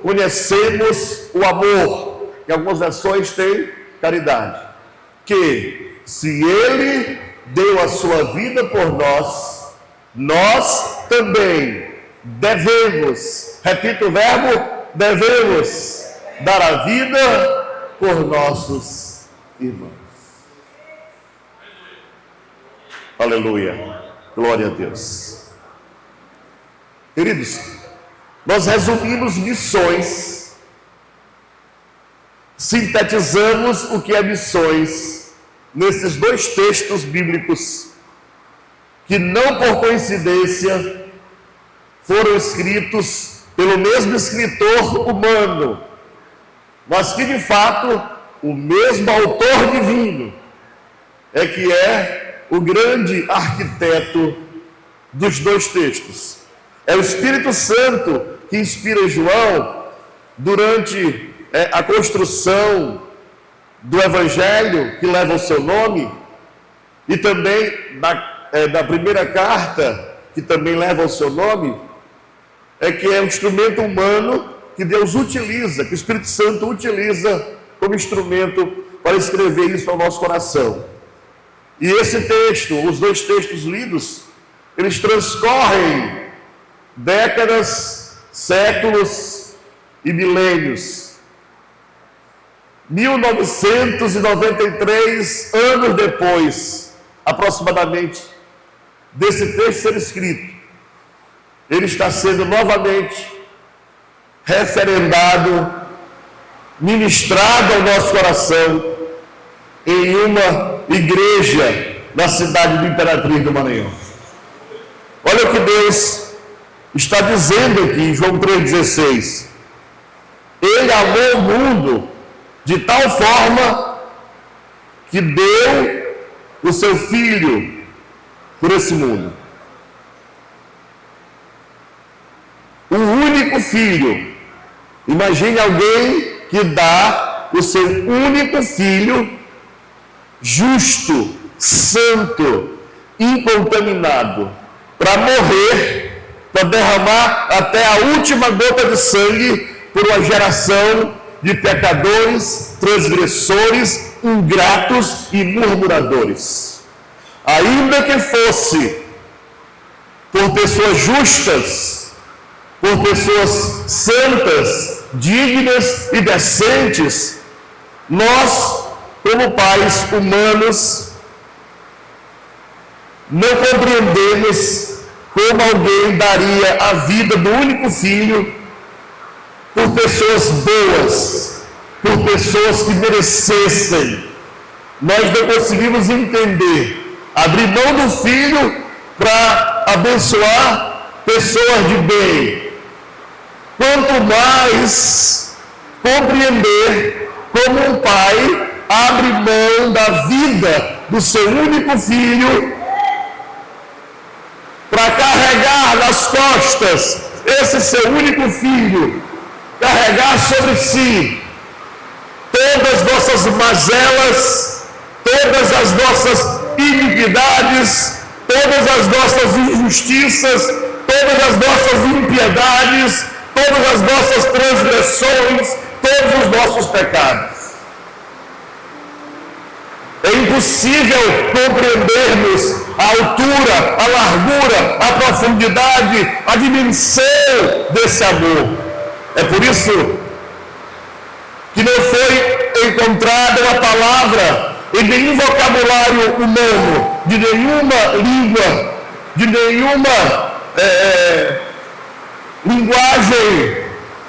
conhecemos o amor, em algumas versões tem caridade, que se Ele deu a sua vida por nós, nós também devemos, repito o verbo, devemos dar a vida por nossos irmãos. Aleluia, glória a Deus. Queridos, nós resumimos missões, sintetizamos o que é missões nesses dois textos bíblicos, que não por coincidência foram escritos pelo mesmo escritor humano, mas que de fato o mesmo autor divino é que é o grande arquiteto dos dois textos. É o Espírito Santo que inspira João durante a construção do Evangelho que leva o seu nome, e também da primeira carta que também leva o seu nome, que é um instrumento humano que Deus utiliza, que o Espírito Santo utiliza como instrumento para escrever isso ao nosso coração. E esse texto, os dois textos lidos, eles transcorrem décadas, séculos e milênios. 1993 anos depois, aproximadamente, desse texto ser escrito, ele está sendo novamente referendado, ministrado ao nosso coração em uma igreja na cidade de Imperatriz do Maranhão. Olha o que Deus está dizendo aqui em João 3,16. Ele amou o mundo de tal forma que deu o seu Filho por esse mundo. O único Filho. Imagine alguém que dá o seu único Filho, justo, santo, incontaminado, para morrer, para derramar até a última gota de sangue por uma geração de pecadores, transgressores, ingratos e murmuradores. Ainda que fosse por pessoas justas, por pessoas santas, dignas e decentes, nós, como pais humanos, não compreendemos como alguém daria a vida do único filho por pessoas boas, por pessoas que merecessem. Nós não conseguimos entender, abrir mão do filho para abençoar pessoas de bem. Quanto mais compreender como um pai abre mão da vida do seu único filho para carregar nas costas esse seu único filho, carregar sobre si todas as nossas mazelas, todas as nossas iniquidades, todas as nossas injustiças, todas as nossas impiedades, todas as nossas transgressões, todos os nossos pecados. É impossível compreendermos a altura, a largura, a profundidade, a dimensão desse amor. É por isso que não foi encontrada uma palavra em nenhum vocabulário humano, de nenhuma língua, de nenhuma linguagem,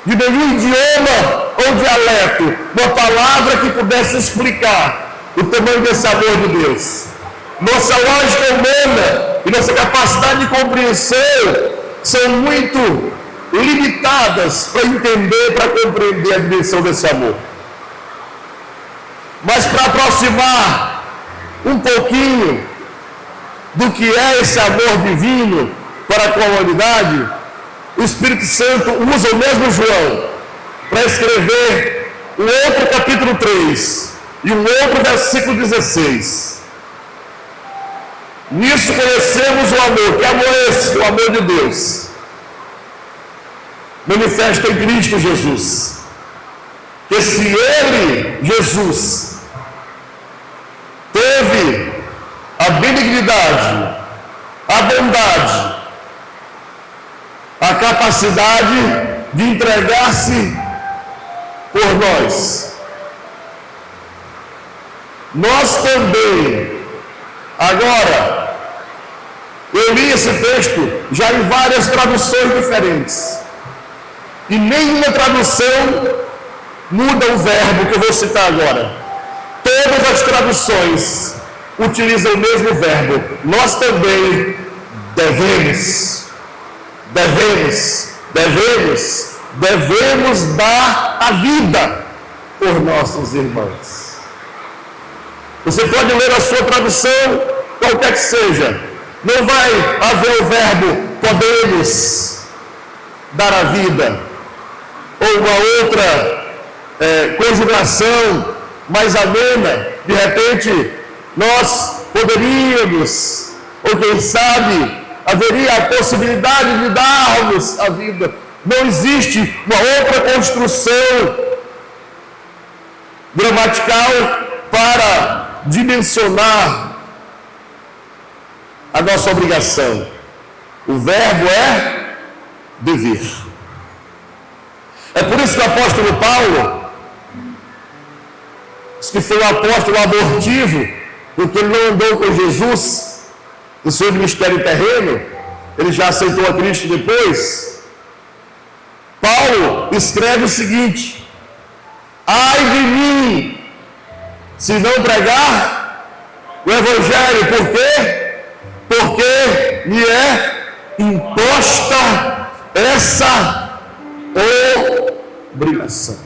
de nenhum idioma ou dialeto, uma palavra que pudesse explicar o tamanho desse amor de Deus. Nossa lógica humana e nossa capacidade de compreensão são muito limitadas para entender, para compreender a dimensão desse amor. Mas para aproximar um pouquinho do que é esse amor divino para com a humanidade, o Espírito Santo usa o mesmo João para escrever um outro capítulo 3 e um outro versículo 16. Nisso conhecemos o amor. Que amor é esse? O amor de Deus. manifesta em Cristo Jesus. Que se Ele, Jesus, teve a benignidade, a bondade, a capacidade de entregar-se por nós, nós também, agora, eu li esse texto já em várias traduções diferentes, e nenhuma tradução muda o verbo que eu vou citar agora. Todas as traduções utilizam o mesmo verbo. Nós também devemos dar a vida por nossos irmãos. Você pode ler a sua tradução, qualquer que seja, não vai haver o verbo podemos dar a vida, ou uma outra conjugação mais amena. De repente nós poderíamos, ou quem sabe haveria a possibilidade de darmos a vida. Não existe uma outra construção gramatical para dimensionar a nossa obrigação. O verbo é dever. É por isso que o apóstolo Paulo diz que foi um apóstolo abortivo, porque ele não andou com Jesus no seu ministério terreno, ele já aceitou a Cristo depois. Paulo escreve o seguinte: ai de mim se não pregar o Evangelho. Por quê? Porque me é imposta essa obrigação.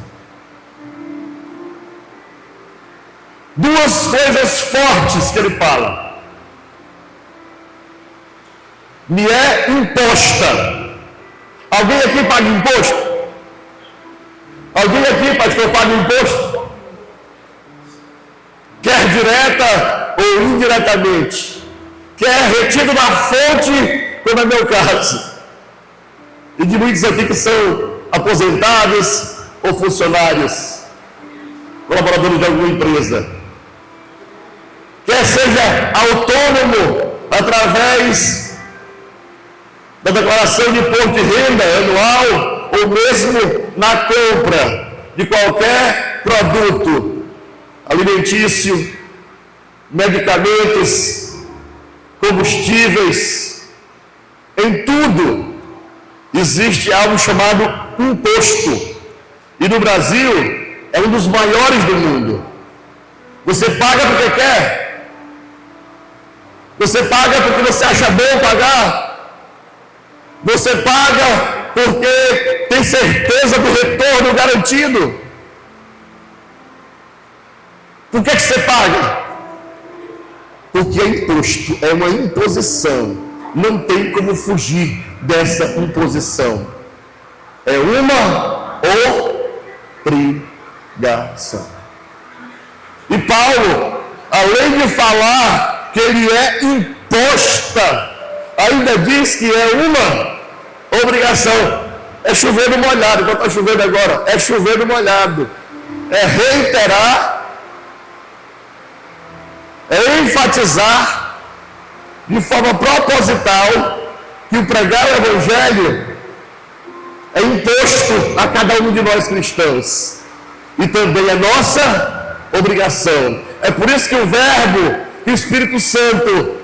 Duas coisas fortes que ele fala: me é imposta. Alguém aqui paga imposto? Alguém aqui, pastor, paga imposto? Quer direta ou indiretamente? Quer retido da fonte, como é meu caso, e de muitos aqui que são aposentados ou funcionários, colaboradores de alguma empresa. Quer seja autônomo através da declaração de imposto de renda anual, ou mesmo na compra de qualquer produto alimentício, medicamentos, combustíveis, em tudo existe algo chamado imposto, e no Brasil é um dos maiores do mundo. Você paga porque quer, você paga porque você acha bom pagar, você paga porque tem certeza do retorno garantido. Por que você paga? Porque é imposto, é uma imposição. Não tem como fugir dessa imposição. É uma obrigação. E Paulo, além de falar que ele é imposta, ainda diz que é uma obrigação. É chover no molhado. Quando está chovendo agora, é chover no molhado. É reiterar, é enfatizar de forma proposital que o pregar o Evangelho é imposto a cada um de nós cristãos, e também é nossa obrigação. É por isso que o verbo que o Espírito Santo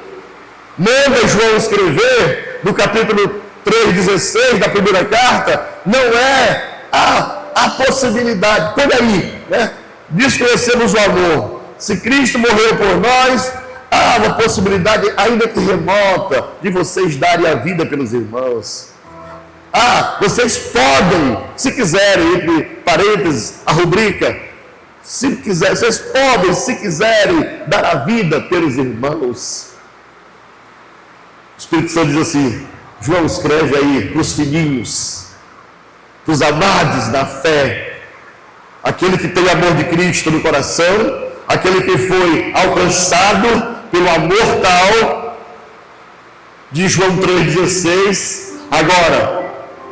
manda João escrever, no capítulo 3,16 da primeira carta, não é a possibilidade, por aí, né? Desconhecemos o amor. Se Cristo morreu por nós, há uma possibilidade, ainda que remota, de vocês darem a vida pelos irmãos. Vocês podem, se quiserem, entre parênteses, a rubrica, se quiser, vocês podem, se quiserem, dar a vida pelos irmãos. O Espírito Santo diz assim, João escreve aí para os filhinhos, para os amados da fé, aquele que tem amor de Cristo no coração, aquele que foi alcançado pelo amor tal de João 3,16, agora,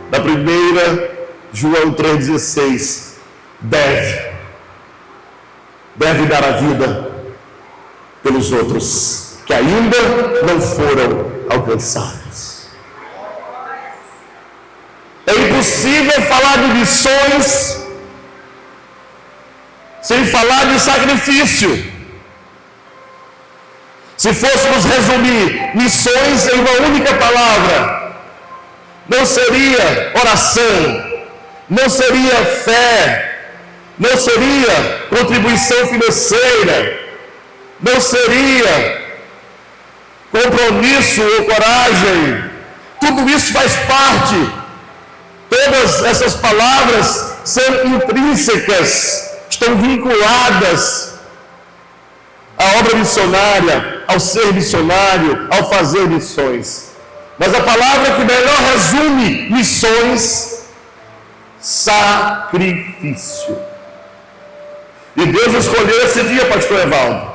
da primeira João 3,16, deve dar a vida pelos outros que ainda não foram alcançados. É impossível falar de missões sem falar de sacrifício. Se fôssemos resumir missões em uma única palavra, não seria oração, não seria fé, não seria contribuição financeira, não seria compromisso ou coragem. Tudo isso faz parte. Todas essas palavras são intrínsecas, estão vinculadas à obra missionária, ao ser missionário, ao fazer missões. Mas a palavra que melhor resume missões: sacrifício. E Deus escolheu esse dia, pastor Evaldo.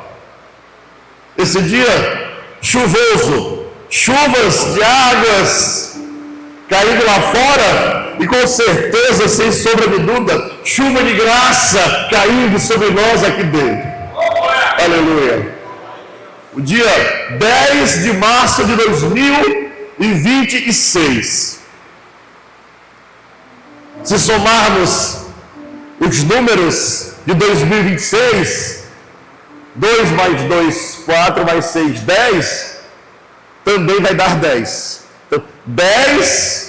Esse dia chuvoso, chuvas de águas caindo lá fora, e com certeza, sem sombra de dúvida, chuva de graça caindo sobre nós aqui dentro. Aleluia. O dia 10 de março de 2026. Se somarmos os números de 2026, 2 mais 2, 4 mais 6, 10, também vai dar 10. Então, 10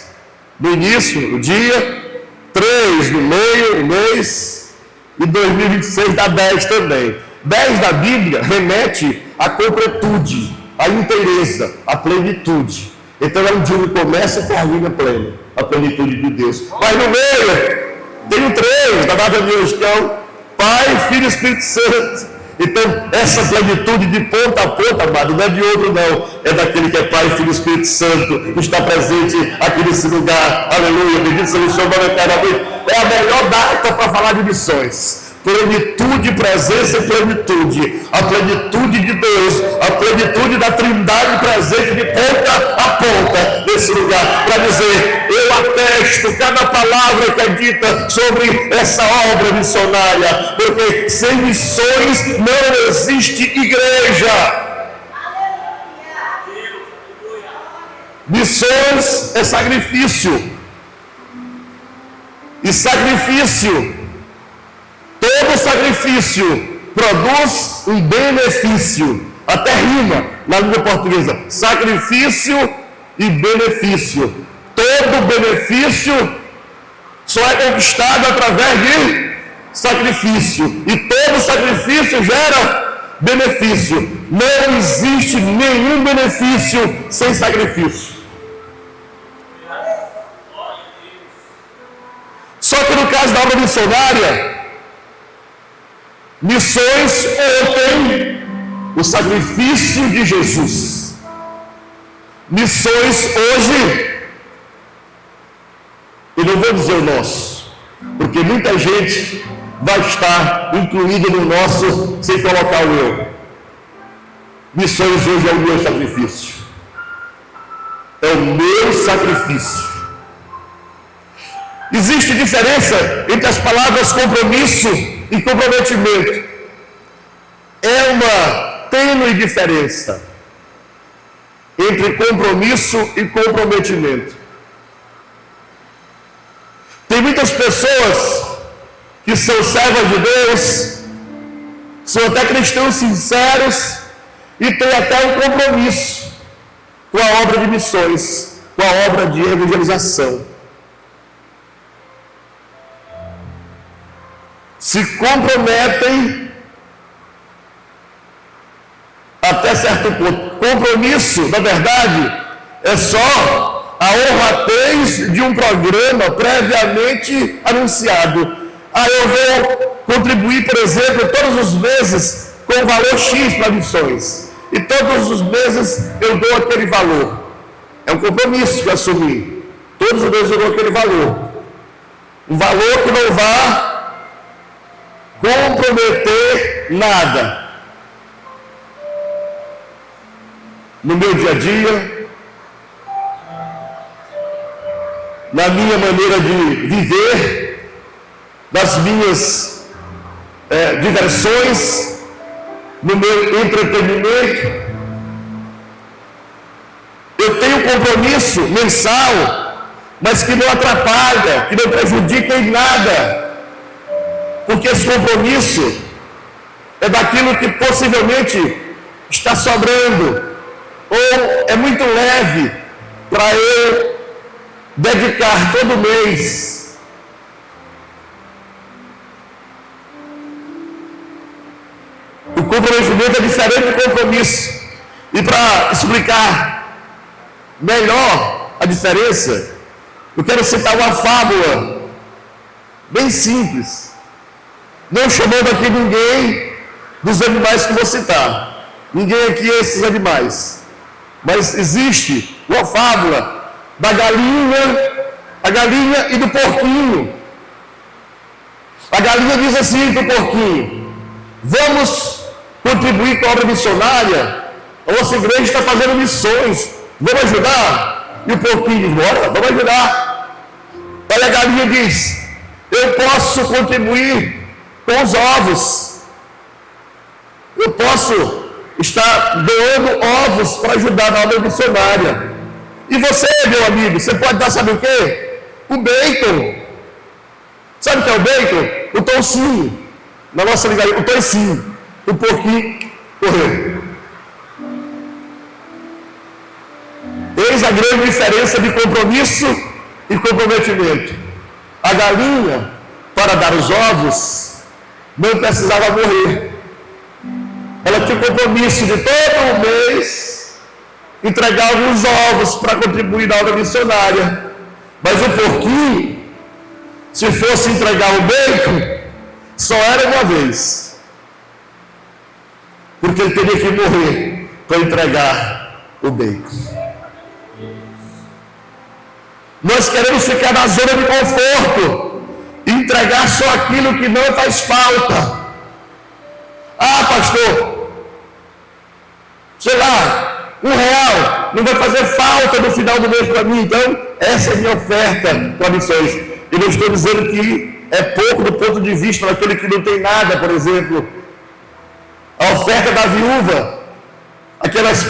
no início, o dia, 3 no meio, o mês, e 2026 dá 10 também. 10 da Bíblia remete à completude, à inteireza, à plenitude. Então é um dia que começa e termina pleno, a plenitude de Deus. Mas no meio, tem o 3 da data de hoje, que é o Pai, Filho e Espírito Santo. Então, essa plenitude de ponta a ponta, amado, não é de outro não, é daquele que é Pai, Filho e Espírito Santo, que está presente aqui nesse lugar. Aleluia, bendito seja o Senhor, eternamente. É a melhor data para falar de missões. Plenitude, presença e plenitude. A plenitude de Deus, a plenitude da Trindade presente de ponta a ponta nesse lugar, para dizer: eu atesto cada palavra que é dita sobre essa obra missionária, porque sem missões não existe igreja. Missões é sacrifício, e sacrifício, todo sacrifício produz um benefício. Até rima na língua portuguesa: sacrifício e benefício. Todo benefício só é conquistado através de sacrifício. E todo sacrifício gera benefício. Não existe nenhum benefício sem sacrifício. Só que no caso da obra missionária, missões ontem, o sacrifício de Jesus. Missões hoje, eu não vou dizer o nosso, porque muita gente vai estar incluída no nosso sem colocar o eu. Missões hoje é o meu sacrifício. É o meu sacrifício. Existe diferença entre as palavras compromisso e comprometimento. É uma tênue diferença entre compromisso e comprometimento. Tem muitas pessoas que são servas de Deus, são até cristãos sinceros e têm até um compromisso com a obra de missões, com a obra de evangelização. Se comprometem até certo ponto. Compromisso, na verdade, é só a honradez de um programa previamente anunciado. Eu vou contribuir, por exemplo, todos os meses com valor X para missões. E todos os meses eu dou aquele valor. É um compromisso que eu assumi. Todos os meses eu dou aquele valor. Um valor que não vai comprometer nada no meu dia a dia, na minha maneira de viver, nas minhas diversões, no meu entretenimento. Eu tenho um compromisso mensal, mas que não atrapalha, que não prejudica em nada, porque esse compromisso é daquilo que possivelmente está sobrando, ou é muito leve para eu dedicar todo mês. O comprometimento é diferente do compromisso. E para explicar melhor a diferença, eu quero citar uma fábula bem simples, não chamando aqui ninguém dos animais que vou citar. Ninguém aqui é esses animais. Mas existe uma fábula da a galinha e do porquinho. A galinha diz assim para o porquinho: vamos contribuir com a obra missionária? A nossa igreja está fazendo missões, vamos ajudar? E o porquinho diz: bora, vamos ajudar. Aí a galinha diz: eu posso contribuir com os ovos, eu posso estar doando ovos para ajudar na obra missionária. E você, meu amigo, você pode dar, sabe o quê? O bacon. Sabe o que é o bacon? O toucinho. Na nossa ligação, o toucinho. O porquinho correu. Eis a grande diferença de compromisso e comprometimento. A galinha, para dar os ovos, não precisava morrer. Ela tinha compromisso de todo mês entregar alguns ovos para contribuir na obra missionária. Mas o porquinho, se fosse entregar o bacon, só era uma vez, porque ele teria que morrer para entregar o bacon. Nós queremos ficar na zona de conforto e entregar só aquilo que não faz falta. Ah, pastor, sei lá, R$1 não vai fazer falta no final do mês para mim, então essa é a minha oferta para missões. Eu não estou dizendo que é pouco do ponto de vista daquele que não tem nada. Por exemplo, a oferta da viúva, aquelas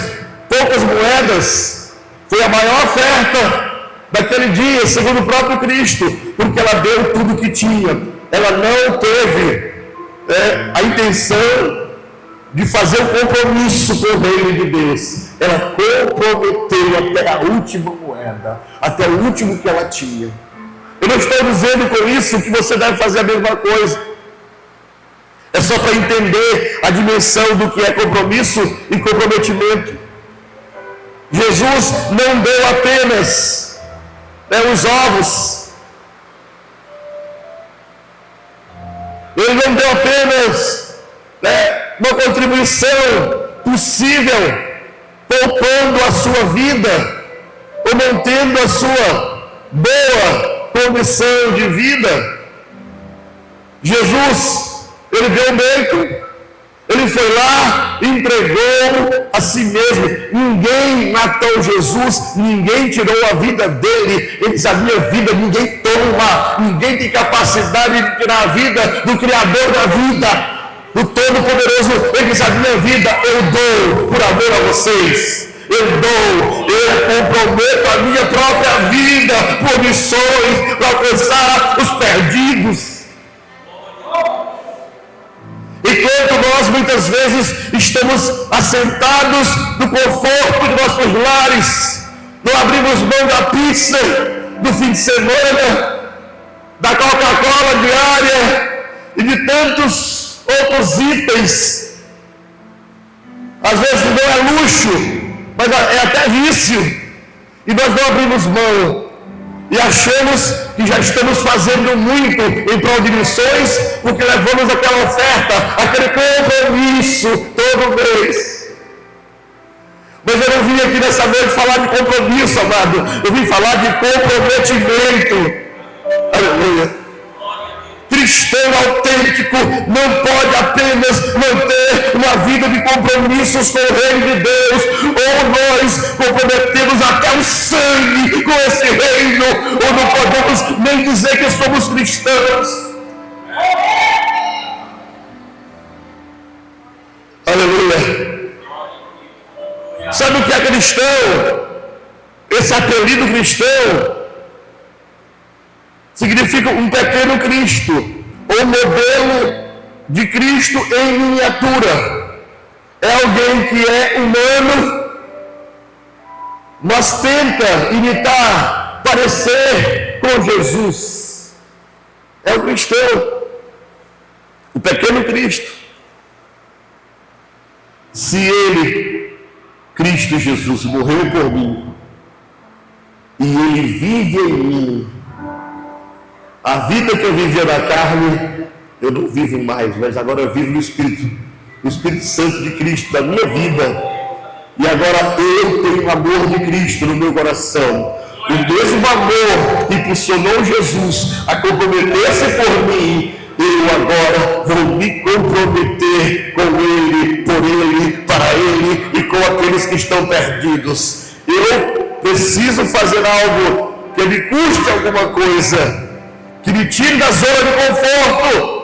poucas moedas, foi a maior oferta daquele dia, segundo o próprio Cristo, porque ela deu tudo o que tinha. Ela não teve a intenção de fazer um compromisso com o reino de Deus. Ela comprometeu até a última moeda, até o último que ela tinha. Eu não estou dizendo com isso que você deve fazer a mesma coisa. É só para entender a dimensão do que é compromisso e comprometimento. Jesus não deu apenas os ovos. Ele não deu apenas uma contribuição possível, poupando a sua vida, ou mantendo a sua boa condição de vida. Jesus, ele deu bacon, ele foi lá, entregou a si mesmo. Ninguém matou Jesus, ninguém tirou a vida dele. Ele disse: a minha vida ninguém toma, ninguém tem capacidade de tirar a vida do Criador da vida, o Todo-Poderoso. Ele disse: a minha vida eu dou por amor a vocês. Eu comprometo a minha própria vida por missões, para alcançar os perdidos. Enquanto nós muitas vezes estamos assentados no conforto de nossos lares, não abrimos mão da pizza do fim de semana, da Coca-Cola diária e de tantos outros itens. Às vezes não é luxo, mas é até vício, e nós não abrimos mão e achamos que já estamos fazendo muito em prol de missões, porque levamos aquela oferta, aquele compromisso todo mês. Mas eu não vim aqui nessa noite falar de compromisso, amado, eu vim falar de comprometimento. Aleluia. Cristão autêntico político não pode apenas manter uma vida de compromissos com o reino de Deus, ou nós comprometemos até o sangue com esse reino, ou não podemos nem dizer que somos cristãos. Aleluia. Sabe o que é cristão? Esse apelido cristão significa um pequeno Cristo, ou modelo de Cristo em miniatura. É alguém que é humano, mas tenta imitar, parecer com Jesus. É o cristão, o pequeno Cristo. Se ele, Cristo Jesus, morreu por mim, e ele vive em mim, a vida que eu vivia na carne, eu não vivo mais, mas agora eu vivo no Espírito, o Espírito Santo de Cristo na minha vida. E agora eu tenho o amor de Cristo no meu coração. O mesmo amor que impulsionou Jesus a comprometer-se por mim, eu agora vou me comprometer com Ele, por Ele, para Ele e com aqueles que estão perdidos. Eu preciso fazer algo que me custe alguma coisa, que me tire da zona de conforto.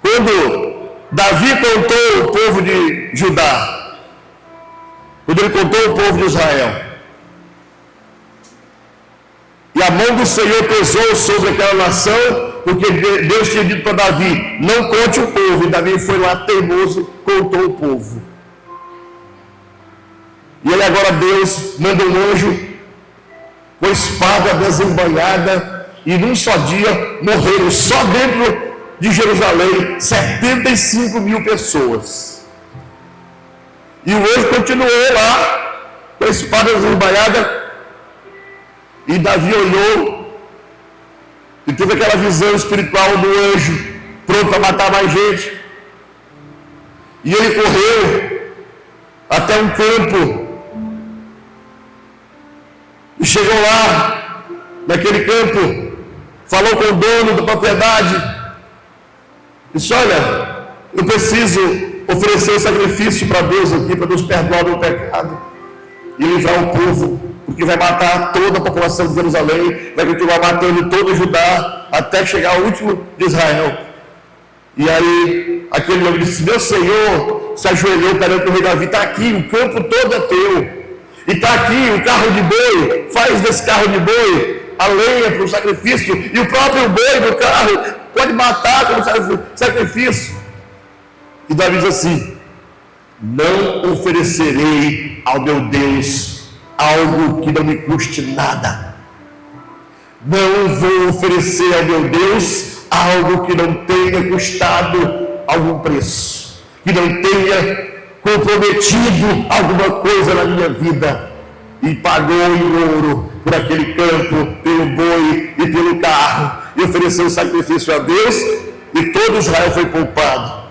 Quando Davi contou o povo de Judá, quando ele contou o povo de Israel, e a mão do Senhor pesou sobre aquela nação, porque Deus tinha dito para Davi, não conte o povo, e Davi foi lá teimoso, contou o povo. E ele agora, Deus manda um anjo com espada desembainhada, e num só dia morreram só dentro de Jerusalém 75 mil pessoas. E o anjo continuou lá com a espada desembainhada, e Davi olhou e teve aquela visão espiritual do anjo pronto para matar mais gente. E ele correu até um campo e chegou lá naquele campo, falou com o dono da propriedade, disse: olha, eu preciso oferecer um sacrifício para Deus aqui, para Deus perdoar o meu pecado e livrar o povo, porque vai matar toda a população de Jerusalém, vai continuar matando todo Judá, até chegar ao último de Israel. E aí, aquele homem disse: meu Senhor, se ajoelhou perante o rei Davi, está aqui, o campo todo é teu, e está aqui o carro de boi, faz desse carro de boi a lenha para o sacrifício, e o próprio boi do carro pode matar como sacrifício. E Davi diz assim: não oferecerei ao meu Deus algo que não me custe nada. Não vou oferecer ao meu Deus algo que não tenha custado algum preço, que não tenha comprometido alguma coisa na minha vida. E pagou em ouro por aquele campo, pelo boi e pelo carro, e ofereceu sacrifício a Deus, e todo Israel foi poupado.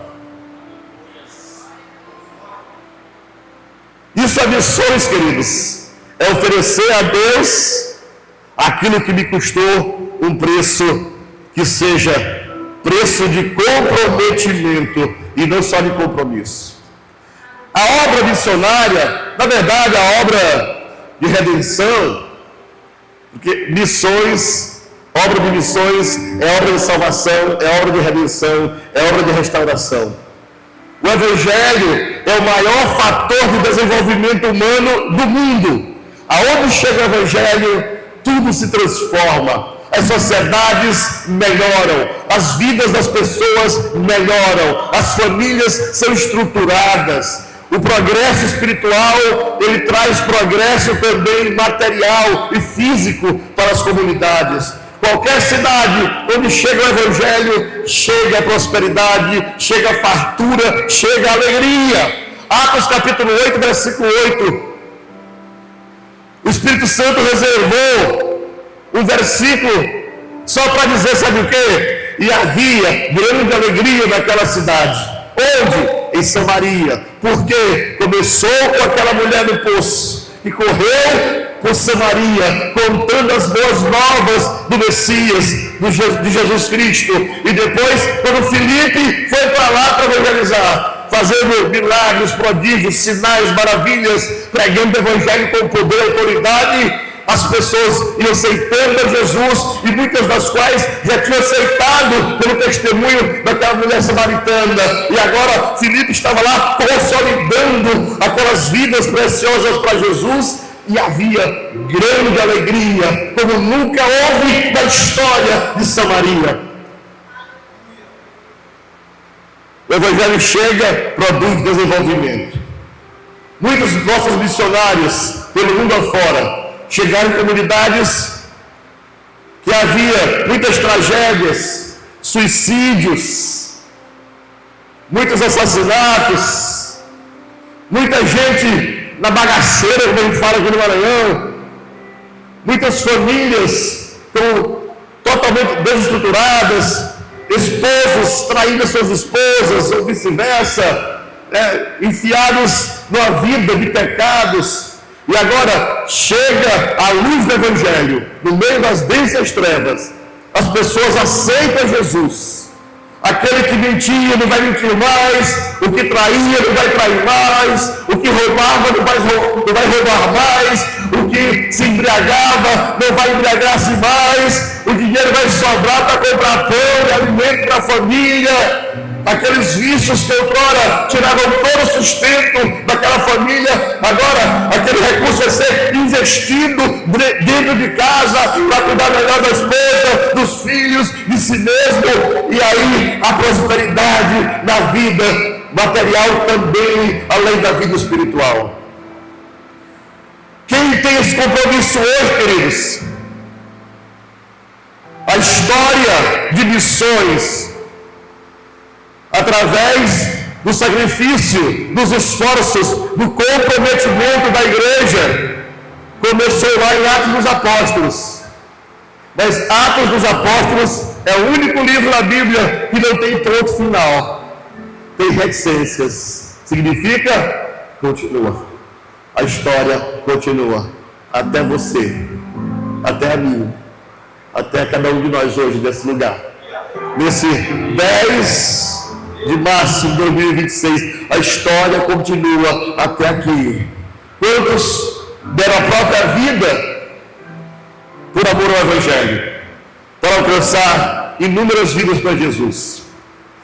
Isso é missões, queridos. É oferecer a Deus aquilo que me custou um preço que seja preço de comprometimento e não só de compromisso. A obra missionária, na verdade, a obra de redenção, porque missões, obra de missões é obra de salvação, é obra de redenção, é obra de restauração. O Evangelho é o maior fator de desenvolvimento humano do mundo. Aonde chega o Evangelho, tudo se transforma. As sociedades melhoram, as vidas das pessoas melhoram, as famílias são estruturadas. O progresso espiritual, ele traz progresso também material e físico para as comunidades. Qualquer cidade onde chega o Evangelho, chega a prosperidade, chega a fartura, chega a alegria. Atos capítulo 8, versículo 8. O Espírito Santo reservou um versículo só para dizer, sabe o quê? E havia grande alegria naquela cidade. Onde? Em Samaria. Porque começou com aquela mulher no poço, que correu por Samaria, contando as boas novas do Messias, de Jesus Cristo. E depois, quando Filipe foi para lá para evangelizar, fazendo milagres, prodígios, sinais, maravilhas, pregando o evangelho com poder e autoridade, as pessoas iam aceitando a Jesus, e muitas das quais já tinham aceitado pelo testemunho daquela mulher samaritana. E agora Filipe estava lá consolidando aquelas vidas preciosas para Jesus, e havia grande alegria, como nunca houve na história de Samaria. O evangelho chega, produz desenvolvimento. Muitos nossos missionários pelo mundo afora chegaram em comunidades que havia muitas tragédias, suicídios, muitos assassinatos, muita gente na bagaceira, como a gente fala aqui no Maranhão, muitas famílias totalmente desestruturadas, esposos traindo suas esposas, ou vice-versa, enfiados numa vida de pecados. E agora chega a luz do Evangelho, no meio das densas trevas, as pessoas aceitam Jesus. Aquele que mentia não vai mentir mais, o que traía não vai trair mais, o que roubava não vai roubar mais, o que se embriagava não vai embriagar-se mais, o dinheiro vai sobrar para comprar pão e alimento para a família. Aqueles vícios que outrora tiravam todo o sustento daquela família, agora aquele recurso vai ser investido dentro de casa para cuidar melhor da esposa, dos filhos, de si mesmo. E aí a prosperidade na vida material também, além da vida espiritual. Quem tem esse compromisso hoje, queridos? A história de missões, através do sacrifício, dos esforços, do comprometimento da igreja, começou lá em Atos dos Apóstolos. Mas Atos dos Apóstolos é o único livro da Bíblia que não tem ponto final, tem reticências. Significa, continua. A história continua, até você, até a mim, até cada um de nós hoje nesse lugar. Nesse 10 de março de 2026, a história continua até aqui. Quantos deram a própria vida por amor ao Evangelho, para alcançar inúmeras vidas para Jesus?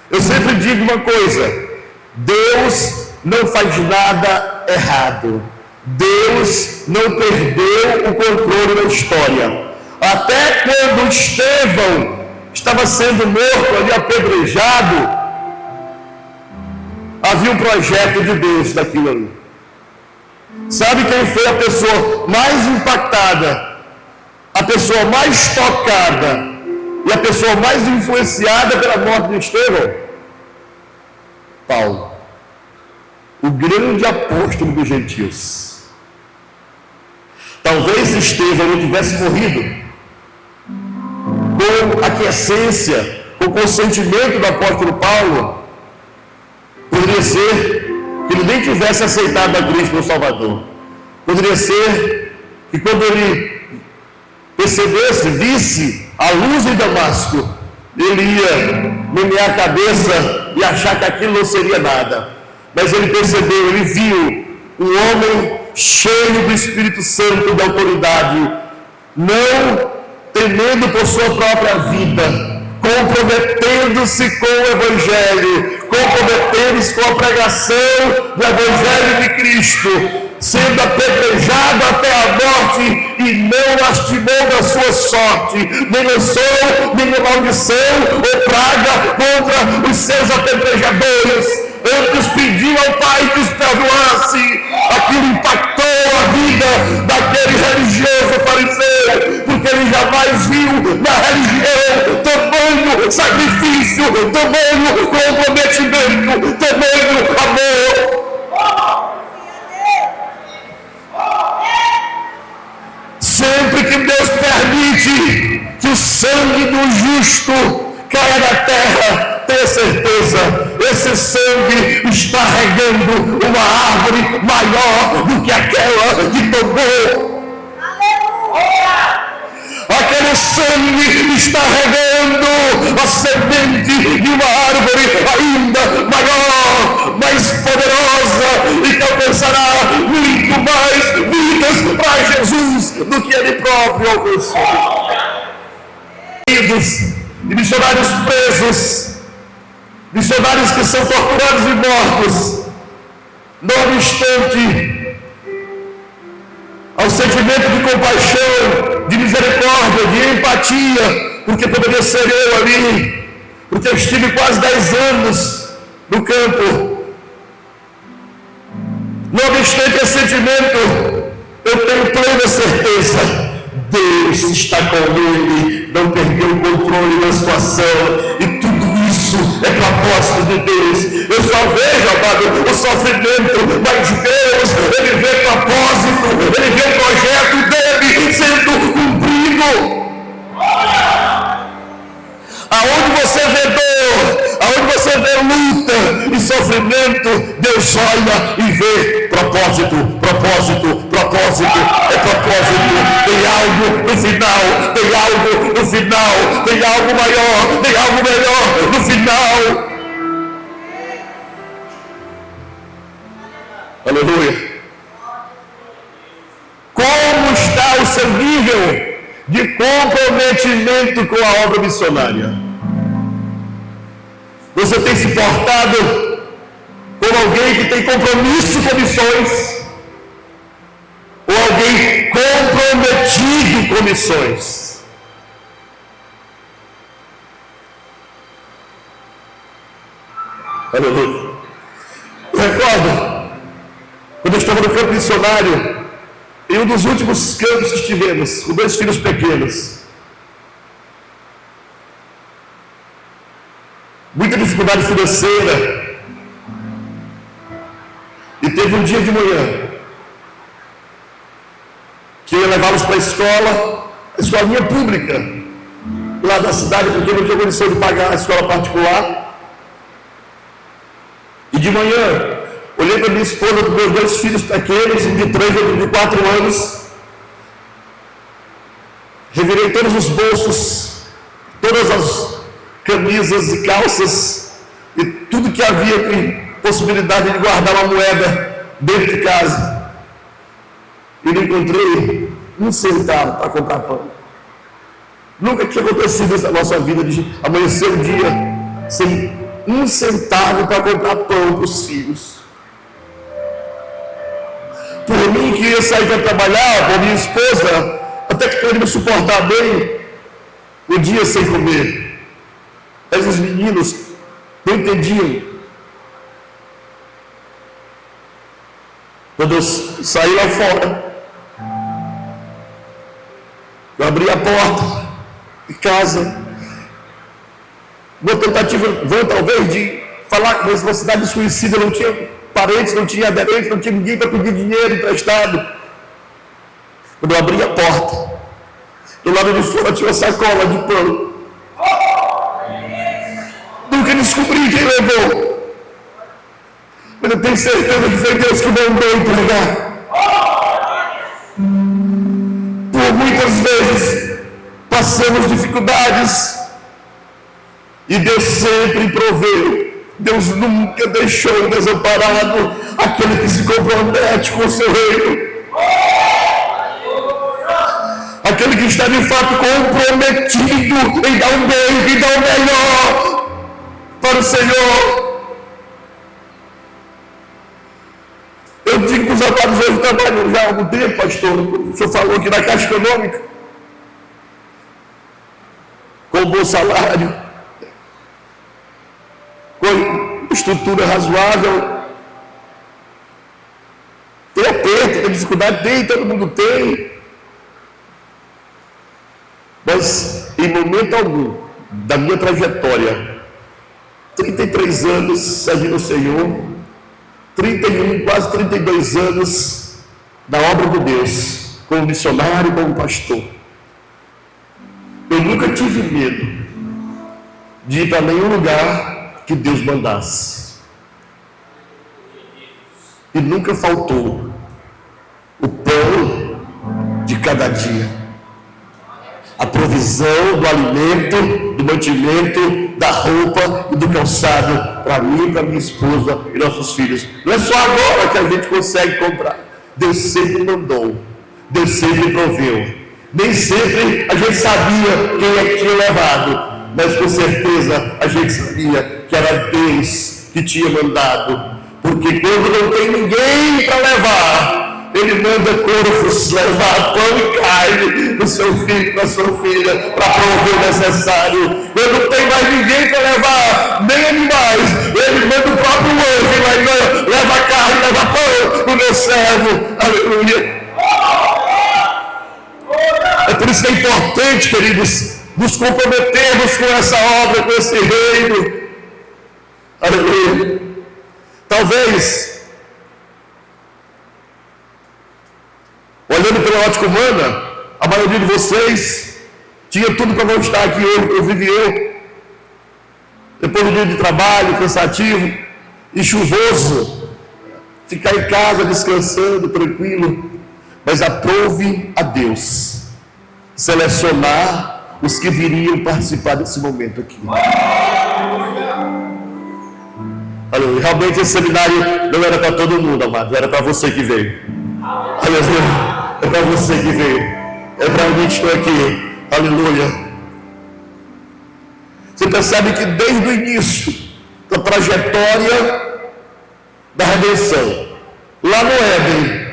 Eu sempre digo uma coisa: Deus não faz nada errado. Deus não perdeu o controle da história. Até quando Estevão estava sendo morto ali, apedrejado, havia um projeto de Deus daquilo ali. Sabe quem foi a pessoa mais impactada, a pessoa mais tocada e a pessoa mais influenciada pela morte de Estevão? Paulo, o grande apóstolo dos gentios. Talvez Estevão não tivesse morrido com a aquiescência, com o consentimento do apóstolo Paulo, poderia ser que ele nem tivesse aceitado a Cristo como Salvador. Poderia ser que quando ele percebesse, visse a luz em Damasco, ele ia menear a cabeça e achar que aquilo não seria nada. Mas ele percebeu, ele viu um homem cheio do Espírito Santo e da autoridade, não temendo por sua própria vida, comprometendo-se com o Evangelho, comprometendo-se com a pregação do Evangelho de Cristo, sendo apedrejado até a morte, e não lastimou da sua sorte, nem lançou nenhuma maldição ou praga contra os seus apedrejadores. Antes pediu ao Pai que os perdoasse. Aquilo impactou a vida daquele religioso fariseu, porque ele jamais viu na religião tamanho sacrifício, tamanho comprometimento, tamanho amor. Sempre que Deus permite que o sangue do justo caia na terra, tenha certeza, esse esse sangue está regando uma árvore maior do que aquela que tomou. Aquele sangue está regando a semente de uma árvore ainda maior, mais poderosa e que alcançará muito mais vidas para Jesus do que ele próprio alcançou. E missionários presos, missionários que são torturados e mortos, não obstante ao sentimento de compaixão, de misericórdia, de empatia, porque poderia ser eu ali, porque eu estive quase 10 anos no campo. Não obstante esse sentimento, eu tenho plena certeza, Deus está com ele, não perdeu o controle da situação, e tudo isso é propósito de Deus. Eu só vejo, amado, o sofrimento, mas Deus, ele vê propósito, ele vê o projeto dele sendo cumprido. Aonde você vê dor, aonde você vê luta e sofrimento, Deus olha e vê propósito, propósito, propósito, é propósito. Tem algo no final, tem algo no final, tem algo maior, tem algo melhor no final. Aleluia. Como está o seu nível de comprometimento com a obra missionária? Você tem se portado como alguém que tem compromisso com missões, ou alguém comprometido com missões? Aleluia. Eu recordo, quando eu estava no campo missionário, em um dos últimos campos que estivemos, com 2 filhos pequenos, muita dificuldade financeira, e teve um dia de manhã que eu ia levá-los para a escolinha pública lá da cidade, porque eu não tinha condição de pagar a escola particular. E de manhã olhei para minha esposa com meus 2 filhos pequenos, um de 3 e outro de 4 anos, revirei todos os bolsos, todas as camisas e calças e tudo que havia de possibilidade de guardar uma moeda dentro de casa. E não encontrei um centavo para comprar pão. Nunca tinha acontecido isso na nossa vida, de amanhecer o dia sem um centavo para comprar pão para os filhos. Por mim, que ia sair para trabalhar, por minha esposa, até que poderia me suportar bem o dia sem comer. Mas os meninos não entendiam. Quando eu saí lá fora, eu abri a porta de casa, uma tentativa, talvez, de falar com uma cidade desconhecida, não tinha parentes, não tinha aderentes, não tinha ninguém para pedir dinheiro emprestado. Quando eu abri a porta, do lado de fora tinha uma sacola de pão. Nunca descobri quem levou, mas eu tenho certeza que foi Deus que mandou entregar. Por muitas vezes passamos dificuldades e Deus sempre proveu. Deus nunca deixou desamparado aquele que se compromete com o seu reino. Aquele que está de fato comprometido em dar um bem, em dar o melhor para o Senhor. Eu digo para os amados, hoje trabalho já há algum tempo, pastor. O senhor falou aqui na Caixa Econômica, com um bom salário, com estrutura razoável. Tem aperto, tem dificuldade, tem, todo mundo tem. Mas em momento algum da minha trajetória, 33 anos servindo o Senhor, 31, quase 32 anos da obra de Deus, como missionário, como pastor, eu nunca tive medo de ir para nenhum lugar que Deus mandasse. e nunca faltou o pão de cada dia, a provisão do alimento, do mantimento, da roupa e do calçado para mim, para minha esposa e nossos filhos. Não é só agora que a gente consegue comprar. Deus sempre mandou, Deus sempre proveu. Nem sempre a gente sabia quem é que tinha levado, mas com certeza a gente sabia que era Deus que tinha mandado. Porque quando não tem ninguém para levar, Ele manda corvos levar pão e carne para o seu filho, para a sua filha, para prover o necessário. Quando não tem mais ninguém para levar, nem animais, Ele manda o próprio anjo e vai leva carne, leva pão para o meu servo. Aleluia. É por isso que é importante, queridos, nos comprometermos com essa obra, com esse reino. Aleluia. Talvez, olhando pela ótica humana, a maioria de vocês tinha tudo para não estar aqui hoje, eu vivi depois do dia de trabalho cansativo e chuvoso, ficar em casa descansando, tranquilo. Mas aprove a Deus selecionar os que viriam participar desse momento aqui. Aleluia. Realmente esse seminário não era para todo mundo, amado, era para você que veio. Aleluia. É para você que veio. É para mim que estou aqui. Aleluia. Você percebe que desde o início da trajetória da redenção, lá no Éden,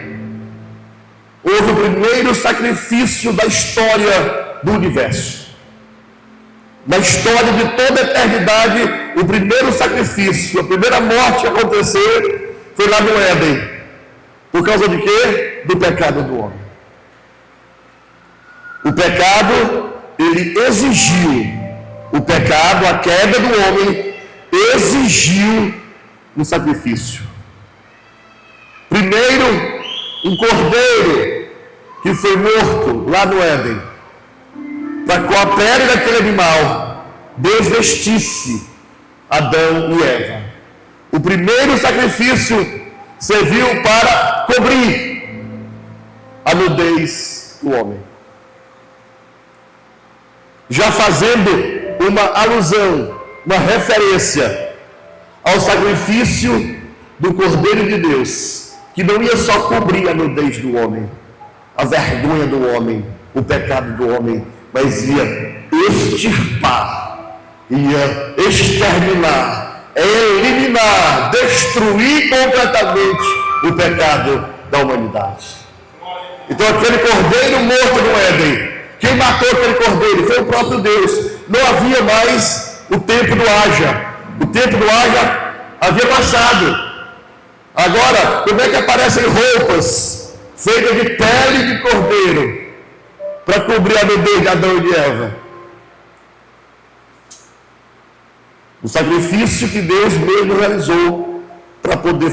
houve o primeiro sacrifício da história do universo. Na história de toda a eternidade, o primeiro sacrifício, a primeira morte a acontecer foi lá no Éden. Por causa de quê? Do pecado do homem. O pecado, ele exigiu, o pecado, a queda do homem, exigiu um sacrifício. Primeiro, um cordeiro que foi morto lá no Éden, para com a pele daquele animal, Deus vestisse Adão e Eva. O primeiro sacrifício serviu para cobrir a nudez do homem, já fazendo uma alusão, uma referência ao sacrifício do Cordeiro de Deus, que não ia só cobrir a nudez do homem, a vergonha do homem, o pecado do homem, mas ia extirpar, ia exterminar, eliminar, destruir completamente o pecado da humanidade. Então aquele cordeiro morto no Éden, quem matou aquele cordeiro foi o próprio Deus. Não havia mais o tempo do haja. O tempo do haja havia passado. Agora, como é que aparecem roupas feitas de pele de cordeiro para cobrir a nudez de Adão e de Eva? O sacrifício que Deus mesmo realizou para poder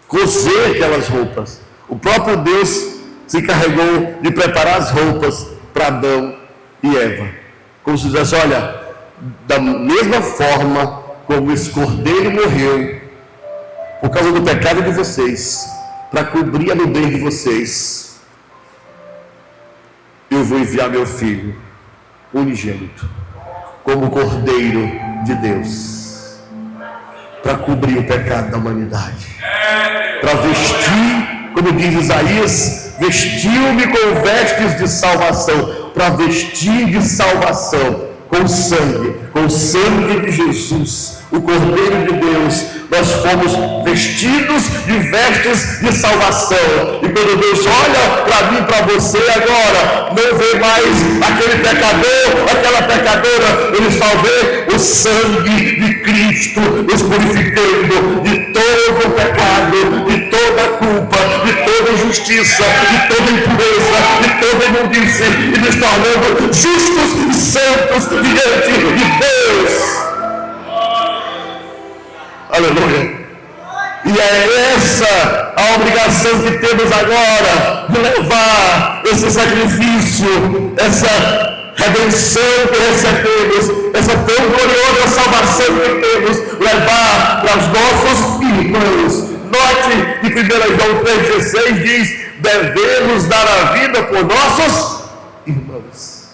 coser aquelas roupas. O próprio Deus se encarregou de preparar as roupas para Adão e Eva. Como se dissesse, olha, da mesma forma como esse cordeiro morreu por causa do pecado de vocês, para cobrir a nudez de vocês, eu vou enviar meu filho unigênito como cordeiro de Deus, para cobrir o pecado da humanidade, para vestir, como diz Isaías, vestiu-me com vestes de salvação, para vestir de salvação com o sangue de Jesus, o Cordeiro de Deus. Nós fomos vestidos de vestes de salvação. E quando Deus olha para mim, para você agora, não vê mais aquele pecador, aquela pecadora, Ele só vê o sangue de Cristo nos purificando de todo o pecado, de toda a culpa, de toda injustiça, de toda impureza, de toda imundície, e nos tornando justos e santos diante de Deus. Aleluia. E é essa a obrigação que temos agora, de levar esse sacrifício, essa redenção que recebemos, essa tão gloriosa salvação que temos, levar para os nossos irmãos, note que 1 João 3,16 diz: devemos dar a vida por nossos irmãos.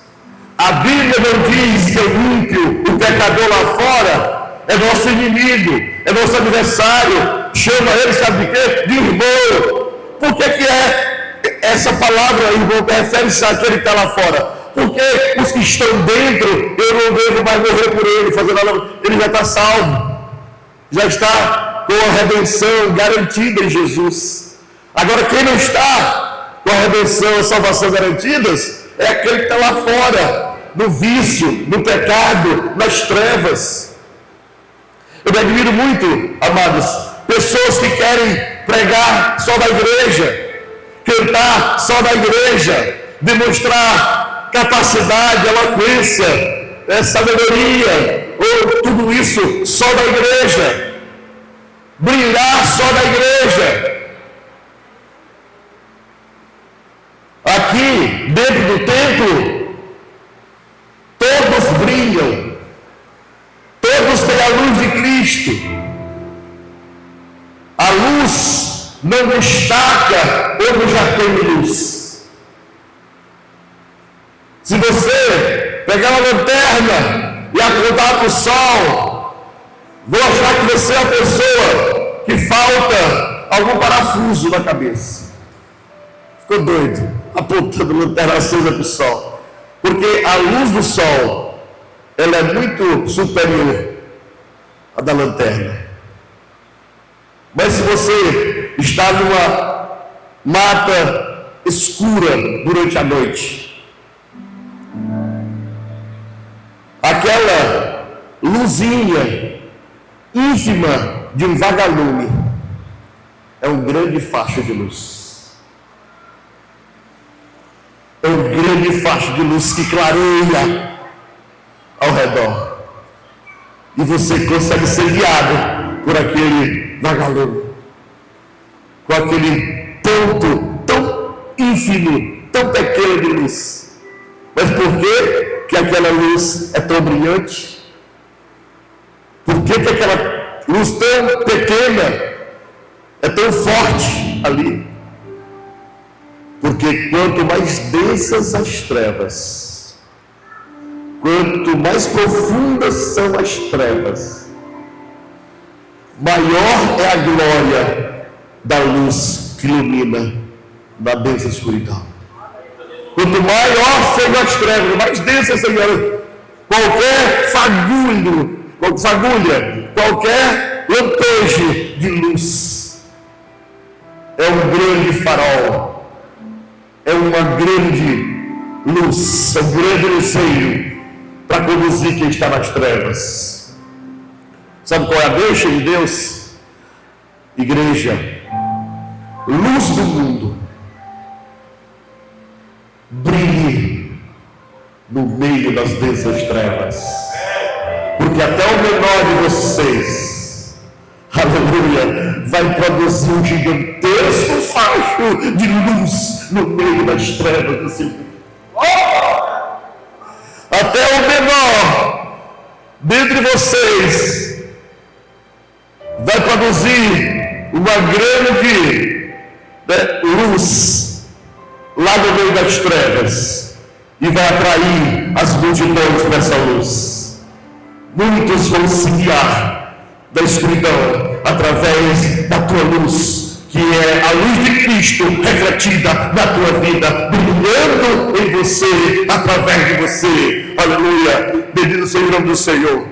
A Bíblia não diz que o ímpio, o pecador lá fora, é nosso inimigo, é nosso adversário. Chama ele, sabe de quê? De irmão. Por que é essa palavra, irmão, refere-se àquele que está lá fora? Porque os que estão dentro, eu não devo mais morrer por ele, fazer nada, ele já está salvo, já está com a redenção garantida em Jesus. Agora, quem não está com a redenção e salvação garantidas, é aquele que está lá fora, no vício, no pecado, nas trevas. Eu me admiro muito, amados, pessoas que querem pregar só na igreja, cantar só na igreja, demonstrar capacidade, eloquência, sabedoria, ou tudo isso só na igreja, brilhar só na igreja. Aqui, dentro do templo, todos brilham, todos têm a luz de Cristo. A luz não destaca onde já tem luz. Se você pegar uma lanterna e apontar para o sol, vou achar que você é a pessoa que falta algum parafuso na cabeça. Ficou doido, apontando a lanterna acesa para o sol. Porque a luz do sol, ela é muito superior à da lanterna. Mas se você está numa mata escura durante a noite, aquela luzinha ínfima de um vagalume é um grande facho de luz. É um grande facho de luz que clareia ao redor. E você consegue ser guiado por aquele vagalume, com aquele ponto tão ínfimo, tão pequeno de luz. Mas por que aquela luz é tão brilhante? Por que aquela luz tão pequena é tão forte ali? Porque quanto mais densas as trevas, quanto mais profundas são as trevas, maior é a glória da luz que ilumina na densa escuridão. Quanto maior sejam as trevas, mais densa, Senhor, qualquer fagulha, qualquer lampejo de luz é um grande farol, é uma grande luz, é um grande luzeiro para conduzir quem está nas trevas. Sabe qual é a deixa de Deus? Igreja, luz do mundo, brilhe no meio das densas trevas, porque até o menor de vocês, aleluia, vai produzir um gigantesco facho de luz no meio das trevas do seu mundo. Até o menor dentre vocês vai produzir uma grande luz lá no meio das trevas e vai atrair as multidões para essa luz. Muitos vão se guiar da escuridão através da tua luz, que é a luz de Cristo refletida na tua vida, brilhando em você, através de você. Aleluia, bendito seja o nome do Senhor.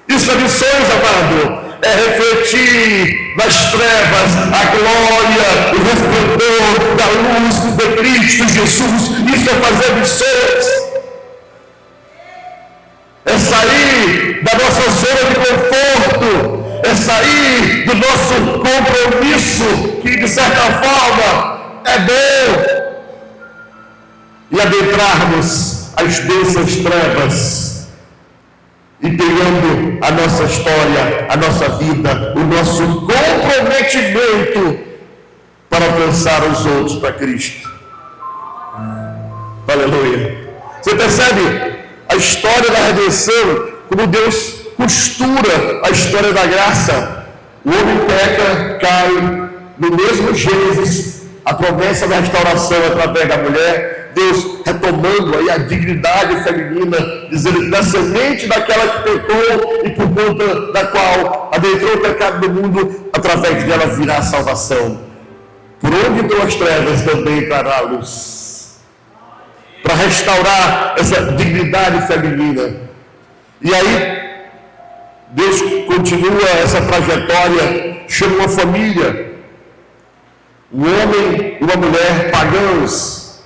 Isso é missões, amado, é refletir nas trevas a glória, o resplendor da luz de Cristo Jesus. Isso é fazer missões, é sair da nossa zona de conforto, é sair do nosso compromisso, que de certa forma é bom, e adentrarmos as densas trevas e pegando a nossa história, a nossa vida, o nosso comprometimento para alcançar os outros para Cristo. Aleluia. Você percebe a história da redenção, como Deus costura a história da graça O homem peca, cai no mesmo Gênesis, a promessa da restauração através da mulher, Deus retomando aí a dignidade feminina, dizendo que da semente daquela que pecou e por conta da qual adentrou o pecado do mundo, através dela virá a salvação. Por onde entrou as trevas, também entrará a luz, para restaurar essa dignidade feminina. E aí Deus continua essa trajetória, chama uma família, um homem e uma mulher pagãos.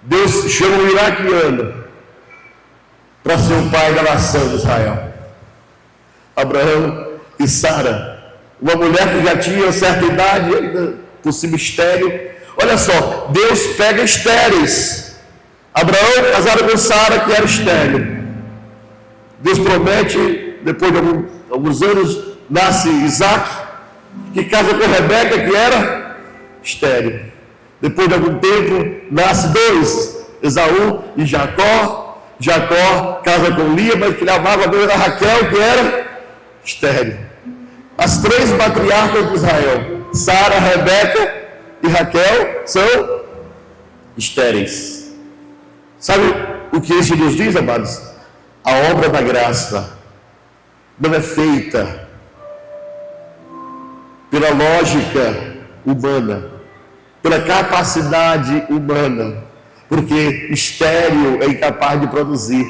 Deus chama um iraquiano para ser o pai da nação de Israel. Abraão e Sara, uma mulher que já tinha certa idade, ainda possível estéril. Olha só, Deus pega estéreis. Abraão casado com Sara, que era estéril. Deus promete, depois de alguns anos, nasce Isaac, que casa com Rebeca, que era estéril. Depois de algum tempo, nasce dois, Esaú e Jacó. Jacó casa com Lia, mas que ele amava bem era Raquel, que era estéril. As três matriarcas de Israel, Sara, Rebeca e Raquel, são estéreis. Sabe o que isso nos diz, amados? A obra da graça não é feita pela lógica humana, pela capacidade humana, porque estéril é incapaz de produzir.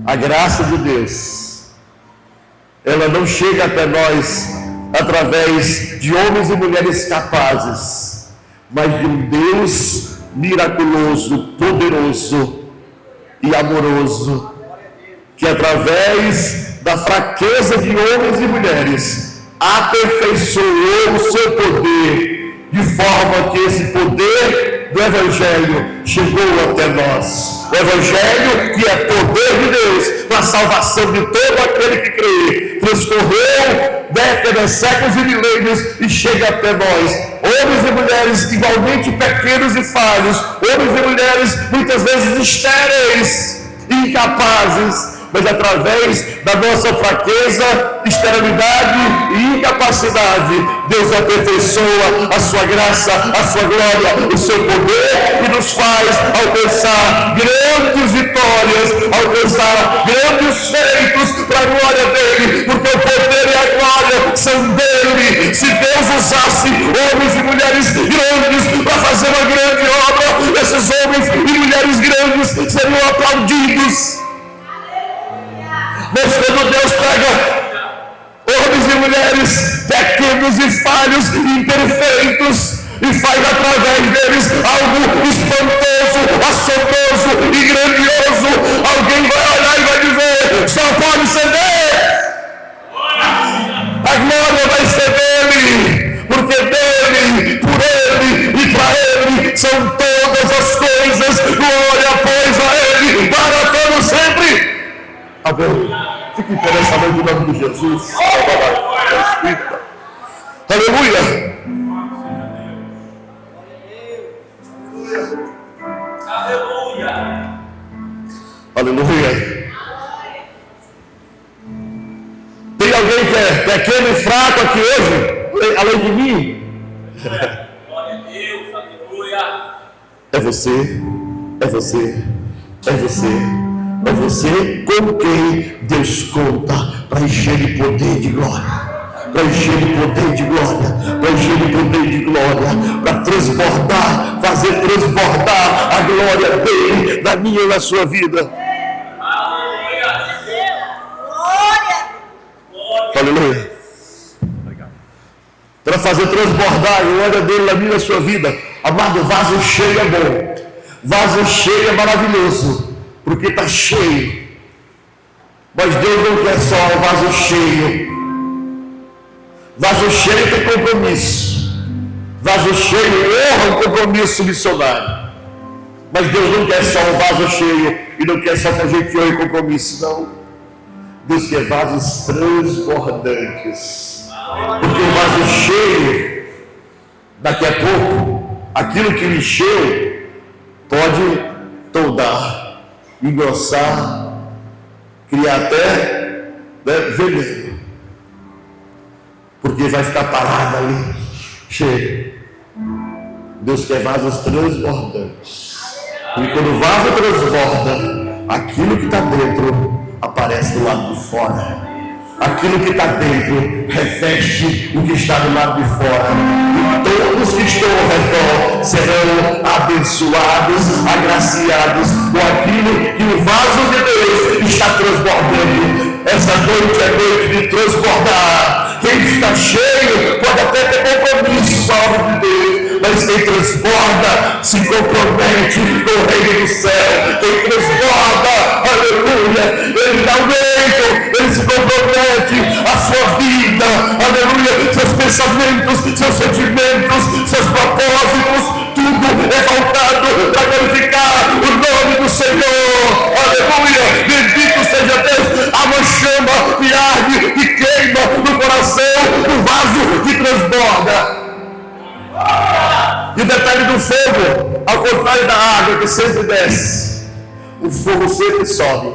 A graça de Deus, ela não chega até nós através de homens e mulheres capazes, mas de um Deus miraculoso, poderoso e amoroso, que através da fraqueza de homens e mulheres aperfeiçoou o seu poder, de forma que esse poder do Evangelho chegou até nós. O Evangelho, que é poder de Deus para a salvação de todo aquele que crê, transcorreu décadas, séculos e milênios e chega até nós. Homens e mulheres igualmente pequenos e falhos, homens e mulheres muitas vezes estéreis, incapazes, mas através da nossa fraqueza, esterilidade e incapacidade, Deus aperfeiçoa a sua graça, a sua glória, o seu poder e nos faz alcançar grandes vitórias, alcançar grandes feitos para a glória dele, porque o poder e a glória são dele. Se Deus usasse homens e mulheres grandes para fazer uma grande obra, esses homens e mulheres grandes seriam aplaudidos. Mas quando Deus pega homens e mulheres pequenos e falhos e imperfeitos e faz através deles algo espantoso, assombroso e grandioso, alguém vai olhar e vai dizer: só pode ser dele. A glória vai ser dele, porque dele, por ele e para ele são todas as coisas. Glória, pois, a ele para todo sempre. Amém. Fique em pé nessa noite, em nome de Jesus. Aleluia. Aleluia. Aleluia. Tem alguém que é pequeno e fraco aqui hoje, além de mim? Glória a Deus. Aleluia. É você. É você. É você. É você com quem Deus conta para encher de poder de glória, para encher de poder de glória, para encher de poder de glória, para transbordar, fazer transbordar a glória dele na minha e na sua vida. Aleluia. Para fazer transbordar a glória dele na minha e na sua vida. Amado, vaso cheio é bom, vaso cheio é maravilhoso, porque está cheio. Mas Deus não quer só o vaso cheio. Vaso cheio tem compromisso. Vaso cheio honra o compromisso missionário. Mas Deus não quer só o vaso cheio e não quer só que a gente honre compromisso, não. Deus quer vasos transbordantes. Porque o vaso cheio, daqui a pouco, aquilo que encheu pode toldar, engrossar, criar até veneno. porque vai ficar parado ali. Chega. Deus quer vasos transbordantes. E quando o vaso transborda, aquilo que está dentro aparece do lado de fora. Aquilo que está dentro reveste o que está do lado de fora. E todos que estão ao redor serão abençoados, agraciados com aquilo que o vaso de Deus está transbordando. Essa noite é noite de transbordar. Quem está cheio pode até ter compromisso com a obra de Deus, mas quem transborda se compromete com o reino do céu. Quem transborda, aleluia, ele dá um jeito, ele se compromete a sua vida, aleluia, seus pensamentos, seus sentimentos, seus propósitos, tudo é voltado para glorificar o nome do Senhor, aleluia, bendito seja Deus. Há uma chama que arde, que queima no coração do vaso que transborda. E o detalhe do fogo, ao contrário da água que sempre desce, o fogo sempre sobe.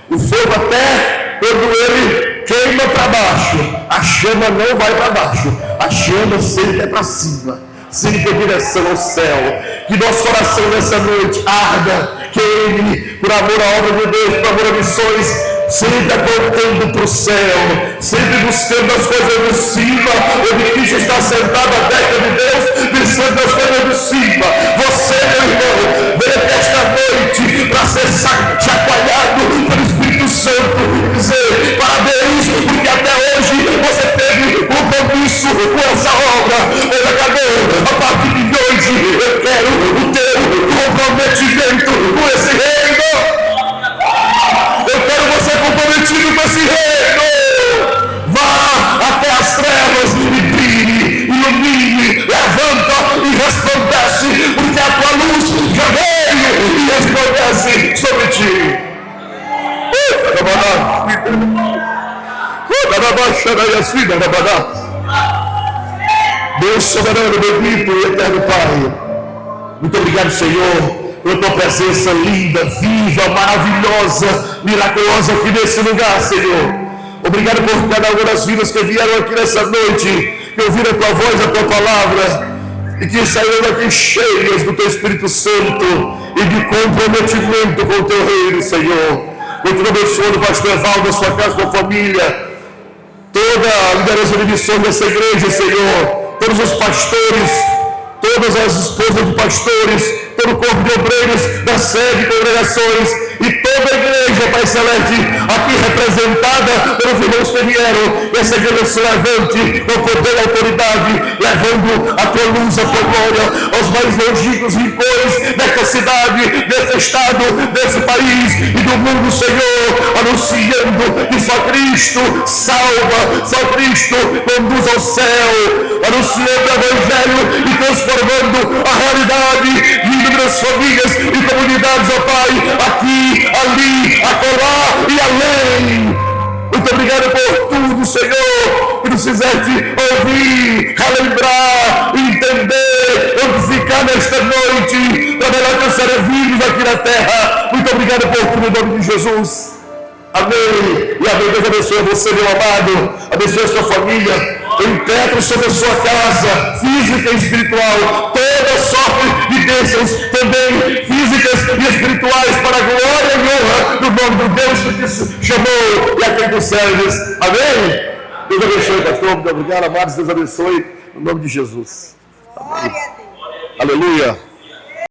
O fogo, até quando ele queima para baixo, a chama não vai para baixo, a chama sempre é para cima, sempre em direção ao céu. Que nosso coração nessa noite arda, queime por amor à obra de Deus, por amor a missões, sempre apontando para o céu, sempre buscando as coisas de cima. Onde Cristo está sentado à destra de Deus, pensando nas coisas de cima. Você, meu irmão, veio esta noite para ser chacoalhado pelo Espírito Santo e dizer parabéns, porque até hoje você teve compromisso com essa obra. Ele acabou. A partir de hoje eu quero o teu comprometimento com esse reino. Eu quero você comprometido com esse reino. Vá até as trevas e brilhe, ilumine, levanta e resplandece, porque a tua luz já veio e resplandece sobre ti. Deus soberano, bendito e eterno Pai, muito obrigado, Senhor, pela tua presença linda, viva, maravilhosa, miraculosa aqui nesse lugar, Senhor. Obrigado por cada uma das vidas que vieram aqui nessa noite, que ouviram a tua voz, a tua palavra, e que saíram daqui cheias do teu Espírito Santo e de comprometimento com o teu reino, Senhor. Continua abençoando o pastor Evaldo, a sua casa, a sua família, toda a liderança de missões dessa igreja, Senhor, todos os pastores, todas as esposas de pastores, todo o corpo de obreiros da sede, congregações e toda a igreja, Pai Celeste, aqui representada pelos irmãos que vieram, essa igreja se levante com poder e autoridade, levando a tua luz, a tua glória aos mais longínquos rincões desta cidade, deste estado, desse país e do mundo, Senhor, anunciando que só Cristo salva, só Cristo conduz ao céu, anunciando o Evangelho e transformando a realidade de inúmeras famílias e comunidades, ó Pai, aqui, ali, acolá e além. Muito obrigado por tudo, Senhor, que nos fizeste ouvir, relembrar, entender, amplificar nesta noite, para melhor que serem vivos aqui na terra. Muito obrigado por tudo, em nome de Jesus. Amém. E amém. Deus abençoe você, meu amado. Abençoe a sua família. Impetro sobre a sua casa, física e espiritual, toda sorte de bênçãos, também físicas e espirituais, para a glória e honra do nome do Deus que te chamou e a quem tu serves. Amém? Deus abençoe, pastor. Muito obrigado, amados. Deus abençoe, no nome de Jesus. Amém. Aleluia.